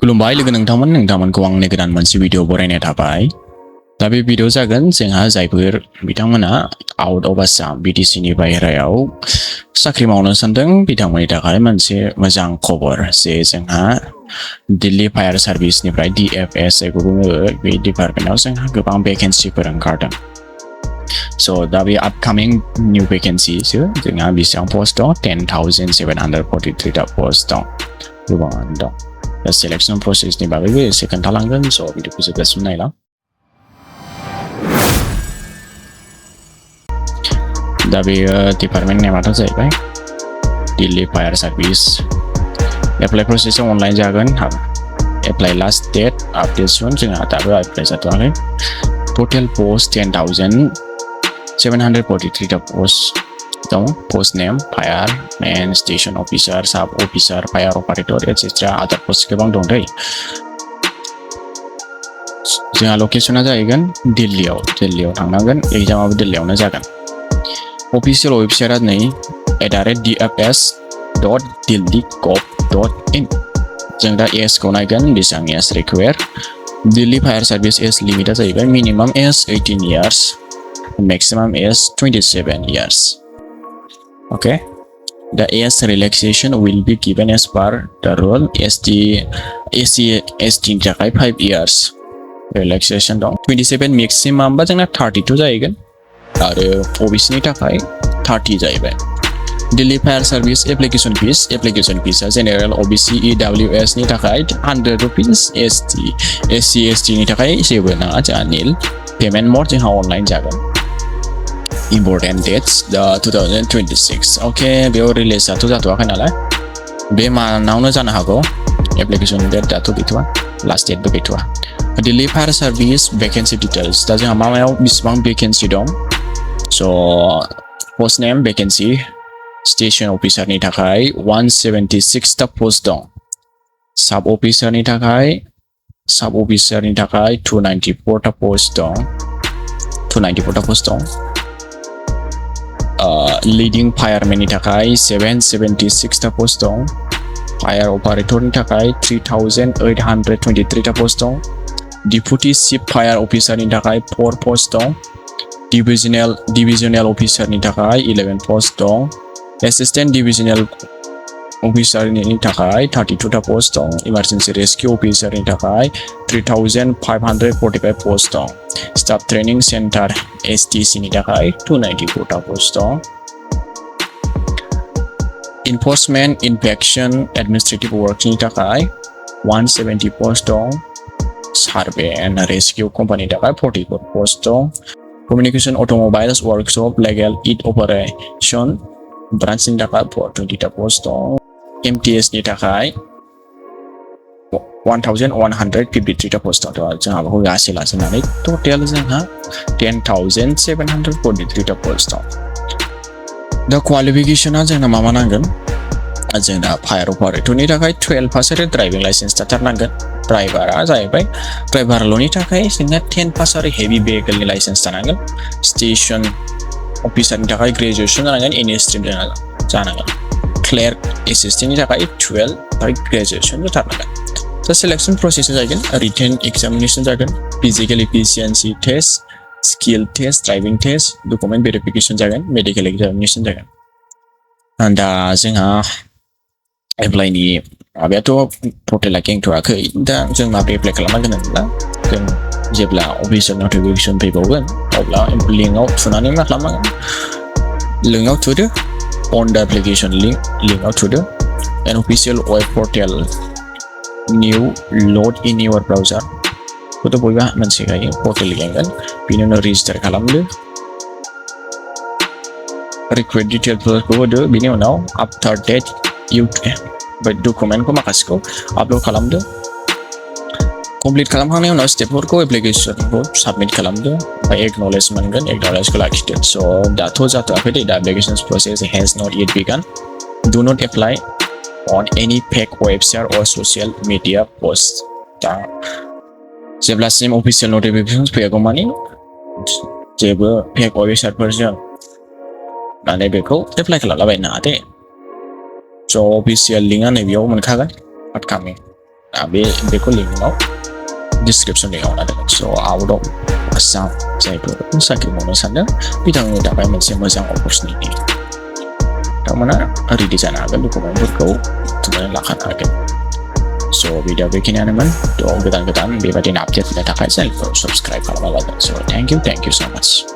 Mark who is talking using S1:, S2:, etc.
S1: खुलुमबाय लोगो नोंथांमोनखौ आंनि गोदान मोनसे भिडिअ बरायनाय थाबाय दा बे भिडिअ जागोन जोंहा जायफोर बिथांमोना आउट अफ आसाम BTC नि बाहेरायाव साख्रि मावनो सानदों बिथांमोननि थाखाय मोनसे मोजां खबर जे जोंहा दिल्ली फायार सार्भिसनिफ्राय DFS जायखौ बुङो बे डिपार्टमेन्टआव जोंहा गोबां भेकेन्सिफोर ओंखारदों So दा बे अपकामिं निउ भेकेन्सिसो जोंहा बेसेबां पस्ट दं 10,743 टा पस्ट दं गोबाङानो दं दा सेलेक्शन प्रसेसनि बागैबो एसे खोन्थालांगोन स' भिडिअखौ जोबजासिम नायला दा बेयो डिपार्टमेन्ट नेमाथ' जाहैबाय दिल्ली फायार सार्भिस एप्लाइ प्रसेसआ अनलाइन जागोन apply last date update soon जोंहा दाबो एप्लाइ जाथ'वाखै टटेल पोस्ट 10,743 टा पोस्ट दं post name fire main station अफिसार साब अफिसार फायार अपारेटर एटसेट्रा आदार पोस्ट गोबां दं दै जोंहा लकेसना जाहैगोन दिल्लीयाव थांनांगोन एग्जामाबो दिल्लीयावनो जागोन अफिसियेल वेबसाइटआ नै @dfs.delhi.gov.in जों दा एज खौ नायगोन बेसेबां age require Delhi fire service age लिमिटआ जाहैबाय minimum age 18 years maximum is 27 years. Okay, the age relaxation will be given as per the rule. ST थाखाय 5 years relaxation दं 27 maximum बा जोंना 32 जाहैगोन आरो OBC नि थाखाय 30 जाहैबाय दिल्ली फायार सार्भिस एप्लिकेशन फीसआ जेनेरेल OBC EWS नि थाखाय 100 रुपीस SC ST नि थाखाय जेबो नाङा जोंहा निल पेमेन्ट मड जोंहा अनलाइन जागोन important dates the 2026 okay बेयाव रिलिज जाथ'वाखै नालाय बे मानावनो जानो हागौ एप्लिकेशन डेट दाथ' गैथ'वा लास्ट डेटबो गैथ'वा Delhi fire service vacancy details दा जोंहा मायाव बेसेबां भेकेन्सि दं स' पोस्ट नेम भेकेन्सि स्टेशन अफिसारनि थाखाय 176 टा पोस्ट दं साब अफिसारनि थाखाय 294 टा पोस्ट दं लीडिंग फायरमेननि थाखाय 776 टा पोस्ट दं फायर अपारेटरनि थाखाय 3,823 टा पोस्ट दं डिप्युटी चीफ फायर अफिसारनि थाखाय 4 पोस्ट दं डिविजनेल अफिसारनि थाखाय 11 पोस्ट दं एसिस्टेंट डिविजनेल अफिसारनि थाखाय 32 टा पोस्ट दं इमारजेन्सि रेस्किउ अफिसारनि थाखाय 3,545 पोस्ट दं स्टाफ ट्रेनिंग सेन्टार STC नि थाखाय 294 टा पोस्ट दं इनफोर्समेन्ट इन्फेक्शन एडमिनिस्ट्रेटिभ वर्कनि थाखाय 170 पोस्ट दं सार्वे एन्ड रेस्किउ कम्पानिनि थाखाय 44 पोस्ट दं कमिउनिकेशन अट'मबाइल्स वर्कशप लिगेल इड अपारेशन ब्रान्चनि थाखाय 420 टा पोस्ट दं MTS नि थाखाय 1,153 टा पोस्ट दं जोंहा बेखौ गासै लाजोबनानै टटेल जोंहा 10,743 टा पोस्ट दं दा क्वालिफिकेशना जोंना मा नांगोन जोंना फायार अपारेटरनि थाखाय 12 पास आरो ड्राइभिं लाइसेन्स थाथारनांगोन ड्राइभारा जाहैबाय ड्राइभारल'नि थाखाय जोंना 10 पास आरो हेभि भेहिकलनि लाइसेन्स थानांगोन स्टेशन अफिसारनि थाखाय ग्रेजुएसन जानांगोन एनि स्ट्रिम जानांगोन क्लार्क एसिस्टेन्टनि थाखाय 12 आरो ग्रेजुएसन जाथारनांगोन दा सिलेक्शन प्रसेसआ जागोन रिटेन एग्जामिनेसन जागोन physical efficiency test skill test driving test document verification जागोन मेडिकेल एग्जामिनेसन जागोन दा जोंहा एप्लाइनि माबायाथ' पर्टेला गेंथ'वाखै दा जों माबोरै एप्लाइ खालामनांगोन होनब्ला जों जेब्ला अफिसियेल नटिफिकेसन फैबावगोन अब्ला लिंकआव थुनानै मा खालामनांगोन लिंकआव थुदो अन द एप्लिकेशन लिंकआव थुदो एन अफिसियेल वेब पर्टेल निउ लड इन इउर ब्राउजार खौथ' बयबो मोनथिखायो पर्टेल गेंगोन बिनि उनाव रेजिस्टार खालामदो रिक्वेस्ट डिटेल्सफोरखौ होदो बिनि उनाव आफ्टार डेट इउ डकुमेन्टखौ माखासेखौ आपल'ड खालामदो कमप्लिट खालामखांनायनि उनाव स्टेपफोरखौ एप्लिकेशनखौ साबमिट खालामदो ओमफ्राय एक्न'लेज मोनगोन एक्न'लेजखौ लाखिदो स' दाथ' जाथ'वाखै दै दा application process hedge nut yet began do not apply on any fake website or social media post दा जेब्लासिम अफिसियेल नटिफिकेशन फैयागौ मानि जेबो फेक वेबसाइटफोरजों माने बेखौ एप्लाइ खालामलाबायनो नाङा दे स' अफिसियेल लिंकआ नैबेयाव मोनखागोन अपकामिं बेखौ लिंकआव डिसक्रिप्सननि होना दोनगोन स' आउट अफ आसाम जायफोर साख्रि मावनो सानदों बिथांमोननि थाखाय मोनसे मोजां अपरचुनिटि बिथांमोना रेडि जानो हागोन डकुमेन्टफोरखौ बुथुमनानै लाखानो हागोन स' भिडिअ बेखिनियानोमोन थ' गोदान बेबायदिनो आपडेट होनो थाखाय चेनेलखौ साबस्क्राइब खालामना लागोन स' थेंक इउ सो माच